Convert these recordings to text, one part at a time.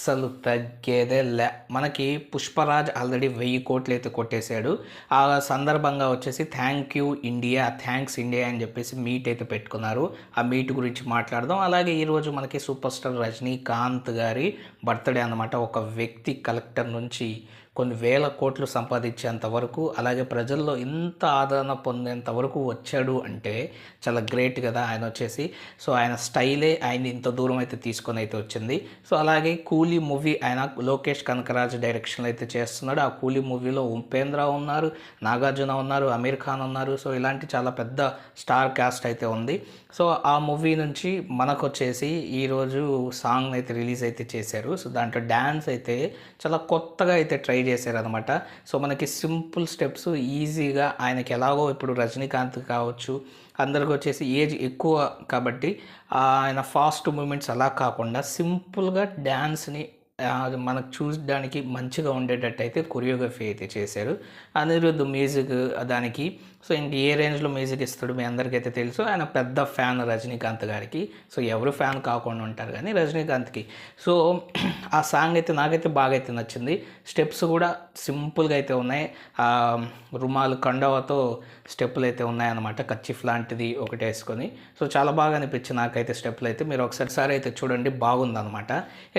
అస్సలు తగ్గేదే లే. మనకి 'పుష్పరాజ్' ఆల్రెడీ 1000 కోట్లయితే కొట్టేసాడు. ఆ సందర్భంగా వచ్చేసి thank you India, thanks India అని చెప్పేసి మీట్ అయితే పెట్టుకున్నారు. ఆ మీట్ గురించి మాట్లాడదాం. అలాగే ఈరోజు మనకి సూపర్ స్టార్ రజనీకాంత్ గారి బర్త్‌డే అన్నమాట. ఒక వ్యక్తి కలెక్టర్ నుంచి కొన్ని వేల కోట్లు సంపాదించేంత వరకు, అలాగే ప్రజల్లో ఇంత ఆదరణ పొందేంత వరకు వచ్చాడు అంటే చాలా గ్రేట్ కదా ఆయన వచ్చేసి. సో ఆయన స్టైలే ఆయన్ని ఇంత దూరం అయితే తీసుకొని అయితే వచ్చింది. సో అలాగే 'కూలీ' మూవీ ఆయన లోకేష్ కనకరాజ్ డైరెక్షన్లో అయితే చేస్తున్నాడు. ఆ 'కూలీ' మూవీలో ఉపేంద్ర ఉన్నారు, నాగార్జున ఉన్నారు, అమీర్ ఖాన్ ఉన్నారు. సో ఇలాంటి చాలా పెద్ద స్టార్ కాస్ట్ అయితే ఉంది. సో ఆ మూవీ నుంచి మనకు వచ్చేసి ఈరోజు సాంగ్ అయితే రిలీజ్ అయితే చేశారు. సో దాంట్లో డ్యాన్స్ అయితే చాలా కొత్తగా అయితే ట్రై చేశారనమాట. సో మనకి సింపుల్ స్టెప్స్ ఈజీగా ఆయనకి ఎలాగో ఇప్పుడు రజనీకాంత్ కావచ్చు అందరికి వచ్చేసి ఏజ్ ఎక్కువ కాబట్టి ఆయన ఫాస్ట్ మూమెంట్స్ అలా కాకుండా సింపుల్గా డ్యాన్స్ని అది మనకు చూడడానికి మంచిగా ఉండేటట్టు అయితే కొరియోగ్రఫీ అయితే చేశారు. అనిరుద్ధ్ మ్యూజిక్ దానికి. సో ఇంక ఏ రేంజ్లో మ్యూజిక్ ఇస్తాడు మీ అందరికైతే తెలుసు. ఆయన పెద్ద ఫ్యాన్ రజనీకాంత్ గారికి. సో ఎవరు ఫ్యాన్ కాకుండా ఉంటారు కానీ రజనీకాంత్కి. సో ఆ సాంగ్ అయితే నాకైతే బాగా అయితే నచ్చింది. స్టెప్స్ కూడా సింపుల్గా అయితే ఉన్నాయి. రుమాలు కండవతో స్టెప్పులు అయితే ఉన్నాయన్నమాట. కచ్చిఫ్ లాంటిది ఒకటి వేసుకొని. సో చాలా బాగా అనిపించింది నాకైతే స్టెప్పులు అయితే. మీరు ఒకసారి అయితే చూడండి, బాగుందన్నమాట.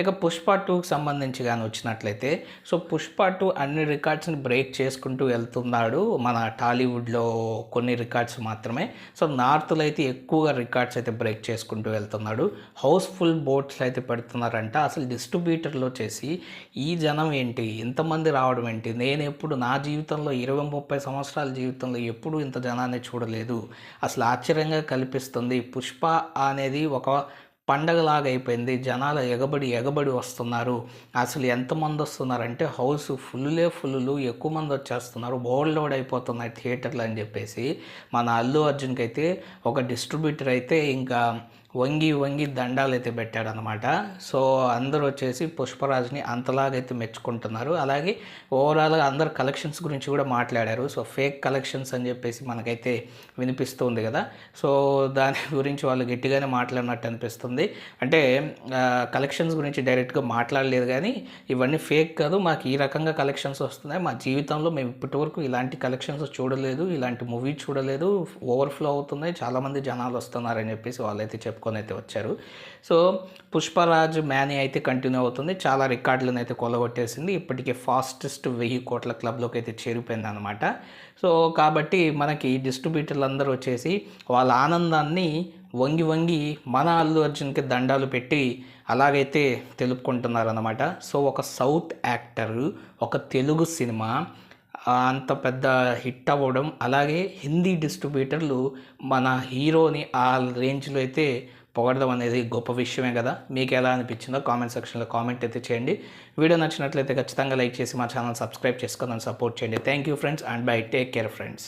ఇక 'పుష్ప 2'కి సంబంధించి కానీ వచ్చినట్లయితే, సో 'పుష్ప 2' అన్ని రికార్డ్స్ని బ్రేక్ చేసుకుంటూ వెళ్తున్నాడు. మన టాలీవుడ్లో కొన్ని రికార్డ్స్ మాత్రమే. సో నార్త్లో అయితే ఎక్కువగా రికార్డ్స్ అయితే బ్రేక్ చేసుకుంటూ వెళ్తున్నాడు. హౌస్ఫుల్ బోట్స్ అయితే పెడుతున్నారంట. అసలు డిస్ట్రిబ్యూటర్లో చేసి ఈ జనం ఏంటి, ఇంతమంది రావడం ఏంటి, నేను ఎప్పుడు నా జీవితంలో 20-30 సంవత్సరాల జీవితంలో ఎప్పుడు ఇంత జనాన్ని చూడలేదు. అసలు ఆశ్చర్యంగా కల్పిస్తుంది. 'పుష్ప' అనేది ఒక పండగలాగా అయిపోయింది. జనాలు ఎగబడి వస్తున్నారు. అసలు ఎంతమంది వస్తున్నారంటే హౌస్ ఫుల్లులు, ఎక్కువ మంది వచ్చేస్తున్నారు. ఓవర్లోడ్ అయిపోతున్నాయి థియేటర్లు అని చెప్పేసి మన అల్లు అర్జున్కి అయితే ఒక డిస్ట్రిబ్యూటర్ అయితే ఇంకా వంగి దండాలు అయితే పెట్టాడనమాట. సో అందరూ వచ్చేసి 'పుష్పరాజ్'ని అంతలాగైతే మెచ్చుకుంటున్నారు. అలాగే ఓవరాల్గా అందరు కలెక్షన్స్ గురించి కూడా మాట్లాడారు. సో ఫేక్ కలెక్షన్స్ అని చెప్పేసి మనకైతే వినిపిస్తుంది కదా. సో దాని గురించి వాళ్ళు గట్టిగానే మాట్లాడినట్టు అనిపిస్తుంది. అంటే కలెక్షన్స్ గురించి డైరెక్ట్గా మాట్లాడలేదు కానీ ఇవన్నీ ఫేక్ కాదు, మాకు ఈ రకంగా కలెక్షన్స్ వస్తున్నాయి, మా జీవితంలో మేము ఇప్పటివరకు ఇలాంటి కలెక్షన్స్ చూడలేదు, ఇలాంటి మూవీ చూడలేదు, ఓవర్ఫ్లో అవుతున్నాయి, చాలామంది జనాలు వస్తున్నారని చెప్పేసి వాళ్ళైతే చెప్పుకొని అయితే వచ్చారు. సో 'పుష్పరాజ్' మ్యానీ అయితే కంటిన్యూ అవుతుంది. చాలా రికార్డులను అయితే కొలగొట్టేసింది. ఇప్పటికే ఫాస్టెస్ట్ 1000 కోట్ల క్లబ్లోకి అయితే చేరిపోయింది అనమాట. సో కాబట్టి మనకి డిస్ట్రిబ్యూటర్లు అందరూ వచ్చేసి వాళ్ళ ఆనందాన్ని వంగి మన అల్లు అర్జున్కి దండాలు పెట్టి అలాగైతే తెలుపుకుంటున్నారన్నమాట. సో ఒక సౌత్ యాక్టర్ ఒక తెలుగు సినిమా అంత పెద్ద హిట్ అవ్వడం, అలాగే హిందీ డిస్ట్రిబ్యూటర్లు మన హీరోని ఆ రేంజ్లో అయితే పొగడడం అనేది గొప్ప విషయమే కదా. మీకు ఎలా అనిపించిందో కామెంట్ సెక్షన్లో కామెంట్ అయితే చేయండి. వీడియో నచ్చినట్లయితే ఖచ్చితంగా లైక్ చేసి మా ఛానల్ సబ్స్క్రైబ్ చేసుకొని సపోర్ట్ చేయండి. Thank you friends and by. Take care friends.